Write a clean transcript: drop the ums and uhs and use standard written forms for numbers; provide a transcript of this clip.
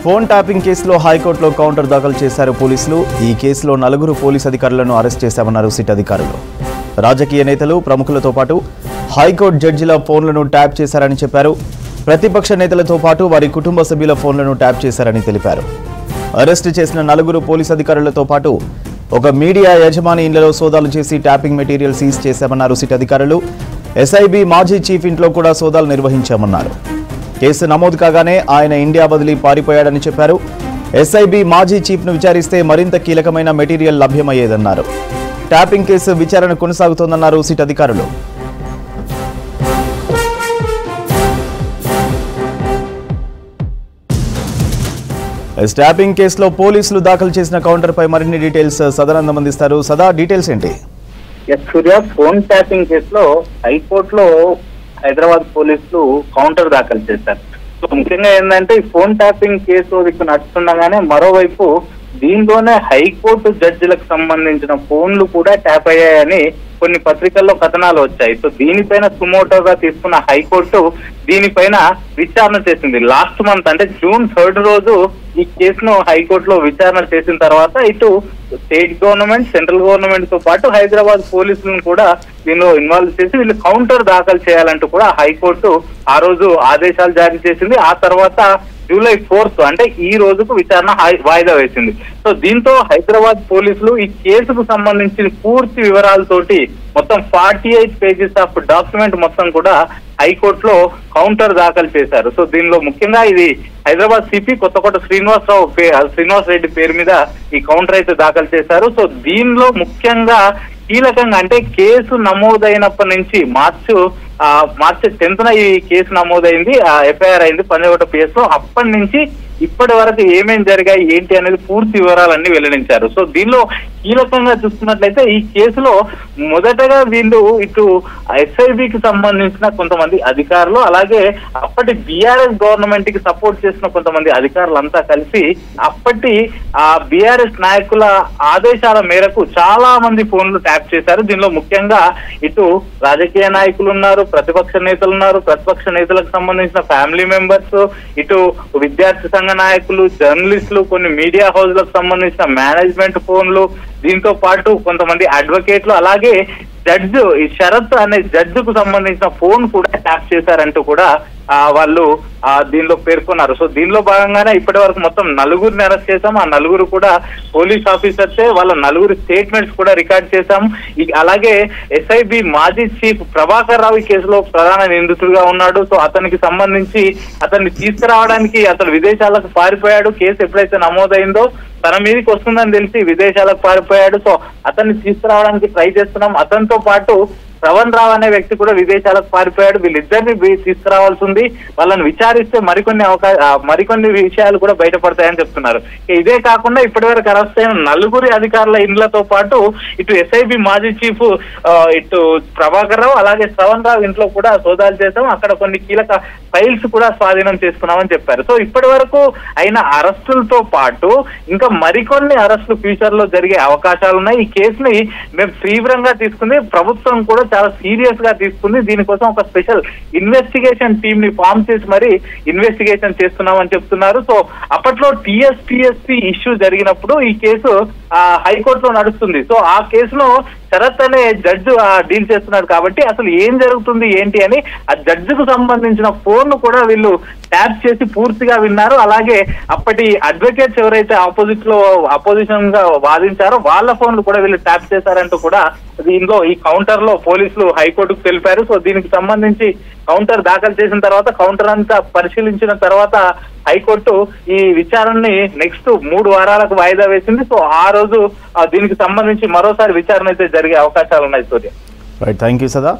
Phone tapping కేసులో హైకోర్టులో counter దాఖలు చేశారు పోలీసులు. ఈ కేసులో 4 పోలీస్ అధికారులను అరెస్ట్ చేశామన్నారు సిట్ అధికారులు. రాజకీయ నేతలు, ప్రముఖులతో పాటు హైకోర్టు జడ్జిల ఫోన్లను ట్యాప్ చేశారని చెప్పారు. ప్రతిపక్ష నేతలతో పాటు వారి కుటుంబ సభ్యుల ఫోన్లను ట్యాప్ చేశారని తెలిపారు. అరెస్టు చేసిన 4 పోలీస్ అధికారులతో పాటు ఒక మీడియా యజమాని ఇండ్లలో సోదాలు చేసి ట్యాపింగ్ మెటీరియల్ సీజ్ చేశామన్నారు సిట్ అధికారులు. ఎస్ఐబి మాజీ చీఫ్ ఇంట్లో కూడా సోదాలు నిర్వహించామన్నారు. కేసు నమోదు కాగానే ఆయన ఇండియా వదిలి పారిపోయాడని చెప్పారు. ఎస్ఐబి మాజీ చీఫ్ను విచారిస్తే మరింత కీలకమైన మెటీరియల్ లభ్యమయ్యేదన్నారు. ట్యాపింగ్ కేసు విచారణ కొనసాగుతోందన్నారు సిట్ అధికారులు. ట్యాపింగ్ కేసులో పోలీసులు దాఖలు చేసిన కౌంటర్ పై మరిన్ని డీటెయిల్స్ సదానందం అందిస్తారు. సదా, డీటెయిల్స్ ఏంటి? సూర్య, ఫోన్ ట్యాపింగ్ కేసులో హైకోర్టులో హైదరాబాద్ పోలీసులు కౌంటర్ దాఖలు చేశారు. సో ముఖ్యంగా ఏంటంటే ఈ ఫోన్ ట్యాపింగ్ కేసు ఇక్కడ నడుస్తుండగానే మరోవైపు దీంట్లోనే హైకోర్టు జడ్జిలకు సంబంధించిన ఫోన్లు కూడా ట్యాప్ అయ్యాయని కొన్ని పత్రికల్లో కథనాలు వచ్చాయి. సో దీనిపైన సుమోటోగా తీసుకున్న హైకోర్టు దీనిపైన విచారణ చేసింది. లాస్ట్ మంత్ అంటే June 3 రోజు ఈ కేసును హైకోర్టులో విచారణ చేసిన తర్వాత ఇటు స్టేట్ గవర్నమెంట్, సెంట్రల్ గవర్నమెంట్ తో పాటు హైదరాబాద్ పోలీసులను కూడా దీనిలో ఇన్వాల్వ్ చేసి వీళ్ళు కౌంటర్ దాఖలు చేయాలంటూ కూడా హైకోర్టు ఆ రోజు ఆదేశాలు జారీ చేసింది. ఆ తర్వాత July 4 అంటే ఈ రోజుకు విచారణ వాయిదా వేసింది. సో దీంతో హైదరాబాద్ పోలీసులు ఈ కేసుకు సంబంధించిన పూర్తి వివరాలతోటి మొత్తం 48 పేజెస్ ఆఫ్ డాక్యుమెంట్ మొత్తం కూడా హైకోర్టులో కౌంటర్ దాఖలు చేశారు. సో దీనిలో ముఖ్యంగా ఇది హైదరాబాద్ సిపి కొత్తకోట శ్రీనివాస్ రెడ్డి పేరు మీద ఈ కౌంటర్ అయితే దాఖలు చేశారు. సో దీనిలో ముఖ్యంగా కీలకంగా అంటే కేసు నమోదైనప్పటి నుంచి మార్చి 10న ఈ కేసు నమోదైంది, ఎఫ్ఐఆర్ అయింది పంజాగుట్ట PS లో. అప్పటి నుంచి ఇప్పటి వరకు ఏమేం జరిగాయి ఏంటి అనేది పూర్తి వివరాలన్నీ వెల్లడించారు. సో దీనిలో కీలకంగా చూసుకున్నట్లయితే ఈ కేసులో మొదటగా వీళ్ళు ఇటు ఎస్ఐబికి సంబంధించిన కొంతమంది అధికారులు, అలాగే అప్పటి బీఆర్ఎస్ గవర్నమెంట్ కి సపోర్ట్ చేసిన కొంతమంది అధికారులంతా కలిసి అప్పటి బీఆర్ఎస్ నాయకుల ఆదేశాల మేరకు చాలా మంది ఫోన్లు ట్యాప్ చేశారు. దీనిలో ముఖ్యంగా ఇటు రాజకీయ నాయకులు ఉన్నారు, ప్రతిపక్ష నేతలు ఉన్నారు, ప్రతిపక్ష నేతలకు సంబంధించిన ఫ్యామిలీ మెంబర్స్, ఇటు విద్యార్థి సంఘ నాయకులు, జర్నలిస్టులు, కొన్ని మీడియా హౌస్లకు సంబంధించిన మేనేజ్మెంట్ ఫోన్లు, దీంతో పాటు కొంతమంది అడ్వకేట్లు, అలాగే జడ్జి శరత్ అనే జడ్జికు సంబంధించిన ఫోన్ కూడా ట్యాప్ చేశారంటూ కూడా వాళ్ళు దీనిలో పేర్కొన్నారు. సో దీనిలో భాగంగానే ఇప్పటి వరకు మొత్తం 4 అరెస్ట్ చేశాం. ఆ 4 కూడా పోలీస్ ఆఫీసర్సే. వాళ్ళ 4 స్టేట్మెంట్స్ కూడా రికార్డ్ చేశాం. అలాగే ఎస్ఐబి మాజీ చీఫ్ ప్రభాకర్ రావు ఈ కేసులో ప్రధాన నిందితుడిగా ఉన్నాడు. సో అతనికి సంబంధించి అతన్ని తీసుకురావడానికి అతను విదేశాలకు పారిపోయాడు. కేసు ఎప్పుడైతే నమోదైందో తన మీదకి వస్తుందని తెలిసి విదేశాలకు పారిపోయాడు. సో అతన్ని తీసుకురావడానికి ట్రై చేస్తున్నాం. అతనితో పాటు శ్రవణ్ రావు అనే వ్యక్తి కూడా విదేశాలకు పారిపోయాడు. వీళ్ళిద్దరిని తీసుకురావాల్సి ఉంది. వాళ్ళని విచారిస్తే మరికొన్ని విషయాలు కూడా బయటపడతాయని చెప్తున్నారు. ఇదే కాకుండా ఇప్పటి వరకు అరెస్ట్ అయిన 4 అధికారుల ఇండ్లతో పాటు ఇటు ఎస్ఐబి మాజీ చీఫ్ ఇటు ప్రభాకర్ రావు అలాగే శ్రవణ్ రావు ఇంట్లో కూడా సోదాలు చేశాం. అక్కడ కొన్ని కీలక ఫైల్స్ కూడా స్వాధీనం చేసుకున్నామని చెప్పారు. సో ఇప్పటి వరకు అయిన అరెస్టులతో పాటు ఇంకా మరికొన్ని అరెస్టులు ఫ్యూచర్ లో జరిగే అవకాశాలు ఉన్నాయి. ఈ కేసుని మేము తీవ్రంగా తీసుకుంది, ప్రభుత్వం కూడా చాలా సీరియస్ గా తీసుకుంది. దీనికోసం ఒక స్పెషల్ ఇన్వెస్టిగేషన్ టీమ్ ని ఫామ్ చేసి మరి ఇన్వెస్టిగేషన్ చేస్తున్నామని చెప్తున్నారు. సో అప్పట్లో TSPSC ఇష్యూ జరిగినప్పుడు ఈ కేసు హైకోర్టులో నడుస్తుంది. సో ఆ కేసులో శరత్ అనే జడ్జి డీల్ చేస్తున్నాడు కాబట్టి అసలు ఏం జరుగుతుంది ఏంటి అని ఆ జడ్జికు సంబంధించిన ఫోన్ ను కూడా వీళ్ళు ట్యాప్ చేసి పూర్తిగా విన్నారు. అలాగే అప్పటి అడ్వకేట్స్ ఎవరైతే అపోజిషన్ గా వాదించారో వాళ్ళ ఫోన్లు కూడా వీళ్ళు ట్యాప్ చేశారంటూ కూడా దీనిలో ఈ కౌంటర్ లో పోలీసులు హైకోర్టుకు తెలిపారు. సో దీనికి సంబంధించి కౌంటర్ దాఖలు చేసిన తర్వాత కౌంటర్ అంతా పరిశీలించిన తర్వాత హైకోర్టు ఈ విచారణని నెక్స్ట్ 3 వారాలకు వాయిదా వేసింది. సో ఆ రోజు దీనికి సంబంధించి మరోసారి విచారణ అయితే జరిగే అవకాశాలు ఉన్నాయి. సూర్య, రైట్, థ్యాంక్ యూ సదా.